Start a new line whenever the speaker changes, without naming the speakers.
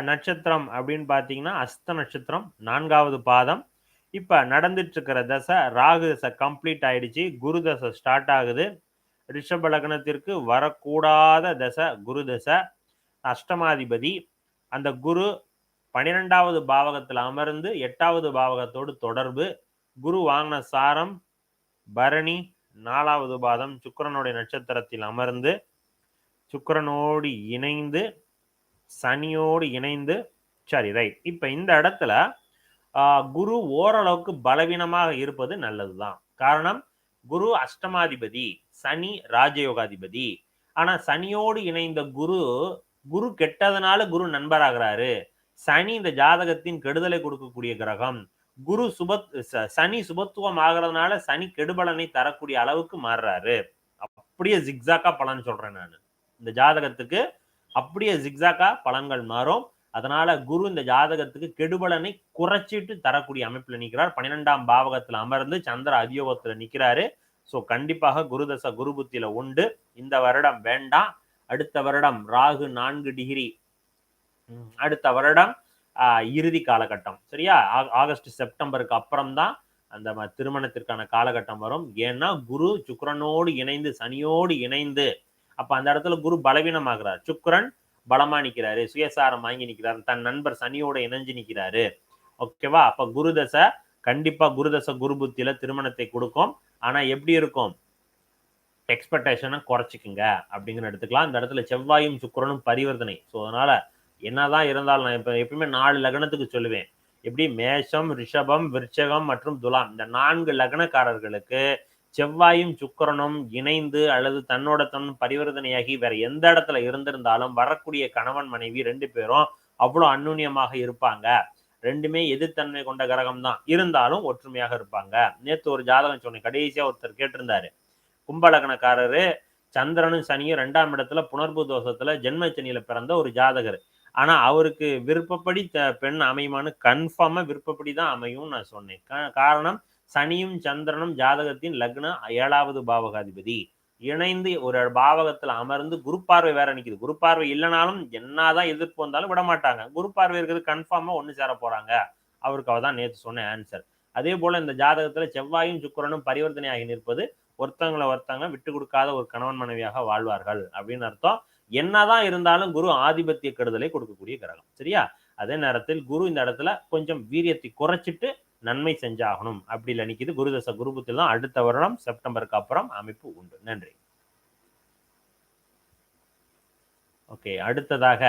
நட்சத்திரம் அப்படின்னு பார்த்தீங்கன்னா அஸ்த நட்சத்திரம் 4வது பாதம். இப்ப நடந்துட்டு இருக்கிற தசை ராகு தசை கம்ப்ளீட் ஆயிடுச்சு. குரு தசை ஸ்டார்ட் ஆகுது. ரிஷப லக்னத்திற்கு வரக்கூடாத தசை குரு தசை. அஷ்டமாதிபதி அந்த குரு 12வது பாவகத்தில் அமர்ந்து 8வது பாவகத்தோடு தொடர்பு. குரு வாங்கின சாரம் பரணி 4வது பாதம் சுக்கிரனுடைய நட்சத்திரத்தில் அமர்ந்து சுக்கிரனோடு இணைந்து சனியோடு இணைந்து சரி ரைட். இப்ப இந்த இடத்துல குரு ஓரளவுக்கு பலவீனமாக இருப்பது நல்லதுதான். காரணம் குரு அஷ்டமாதிபதி, சனி ராஜயோகாதிபதி. ஆனா சனியோடு இணைந்த குரு குரு கெட்டதனால குரு நண்பராகிறாரு. சனி இந்த ஜாதகத்தின் கெடுதலை கொடுக்கக்கூடிய கிரகம். குரு சனி சுபத்துவம் ஆகிறதுனால சனி கெடுபலனை தரக்கூடிய அளவுக்கு மாறுறாரு. அப்படியே ஜிக்ஸாக்கா பலன் சொல்றேன் நான். இந்த ஜாதகத்துக்கு அப்படியே ஜிக்ஸாக்கா பலன்கள் மாறும். அதனால குரு இந்த ஜாதகத்துக்கு கெடுபலனை குறைச்சிட்டு தரக்கூடிய அமைப்புல நிற்கிறார். 12ஆம் பாவகத்துல அமர்ந்து சந்திர அதியோகத்துல நிற்கிறாரு. ஸோ கண்டிப்பாக குருதசை குரு புத்தியில உண்டு. இந்த வருடம் வேண்டாம். அடுத்த வருடம் ராகு 4 டிகிரி. அடுத்த வருடம் இறுதி காலகட்டம். சரியா? ஆகஸ்ட் செப்டம்பருக்கு அப்புறம் தான் அந்த திருமணத்திற்கான காலகட்டம் வரும். ஏன்னா குரு சுக்கிரனோடு இணைந்து சனியோடு இணைந்து அப்ப அந்த இடத்துல குரு பலவீனமாகிறார். சுக்கிரன் பலமா நிக்கிறாரு, சுயசாரம் வாங்கி நிக்கிறாரு, தன் நண்பர் சனியோட இணைஞ்சு நிக்கிறாரு. ஓகேவா? அப்ப குருதசை கண்டிப்பா குருதசை குரு புத்தியில திருமணத்தை கொடுக்கும். ஆனா எப்படி இருக்கும்? எக்ஸ்பெக்டேஷனை குறைச்சிக்குங்க அப்படிங்கிற எடுத்துக்கலாம். இந்த இடத்துல செவ்வாயும் சுக்கிரனும் பரிவர்த்தனை. ஸோ அதனால என்னதான் இருந்தாலும் நான் இப்ப எப்பயுமே 4 லக்னத்துக்கு சொல்லுவேன். எப்படி மேஷம், ரிஷபம், விருச்சகம் மற்றும் துலாம் இந்த 4 லக்னக்காரர்களுக்கு செவ்வாயும் சுக்கிரனும் இணைந்து அல்லது தன்னோட தன் பரிவர்த்தனையாகி வேற எந்த இடத்துல இருந்திருந்தாலும் வரக்கூடிய கணவன் மனைவி 2 பேரும் அவ்வளவு அந்நுண்ணியமாக இருப்பாங்க. ரெண்டுமே எதிர்த்தன்மை கொண்ட கிரகம் தான், இருந்தாலும் ஒற்றுமையாக இருப்பாங்க. நேத்து ஒரு ஜாதகம் சொன்னேன், கடைசியா ஒருத்தர் கேட்டிருந்தாரு. கும்பலக்னக்காரரு சந்திரனும் சனியும் 2ஆம் இடத்துல புணர்வு தோஷத்துல ஜென்ம சனியில பிறந்த ஒரு ஜாதகர். ஆனா அவருக்கு விருப்பப்படி பெண் அமையுமான்னு கன்ஃபார்மா விருப்பப்படி தான் அமையும் நான் சொன்னேன். காரணம் சனியும் சந்திரனும் ஜாதகத்தின் லக்ன 7வது பாவகாதிபதி இணைந்து ஒரு பாவகத்துல அமர்ந்து குரு பார்வை வேற நிக்குது. குரு பார்வை இல்லைனாலும் என்னதான் எதிர்ப்பு வந்தாலும் விட மாட்டாங்க. குரு பார்வை இருக்கிறது கன்ஃபார்மா ஒண்ணு சேர போறாங்க. அவருக்கு அவதான் நேற்று சொன்ன ஆன்சர். அதே போல இந்த ஜாதகத்துல செவ்வாயும் சுக்கிரனும் பரிவர்த்தனையாகி நிற்பது ஒருத்தங்க விட்டு கொடுக்காத ஒரு கணவன் மனைவியாக வாழ்வார்கள் அப்படின்னு அர்த்தம். என்னதான் இருந்தாலும் குரு ஆதிபத்திய கெடுதலை கொடுக்கக்கூடிய கிரகம். சரியா? அதே நேரத்தில் குரு இந்த இடத்துல கொஞ்சம் வீரியத்தை குறைச்சிட்டு நன்மை செஞ்சாகணும் அப்படி நினைக்குது. குருதசை குருபுத்தில் தான் அடுத்த வருடம் செப்டம்பருக்கு அப்புறம் அமைப்பு உண்டு. நன்றி. ஓகே, அடுத்ததாக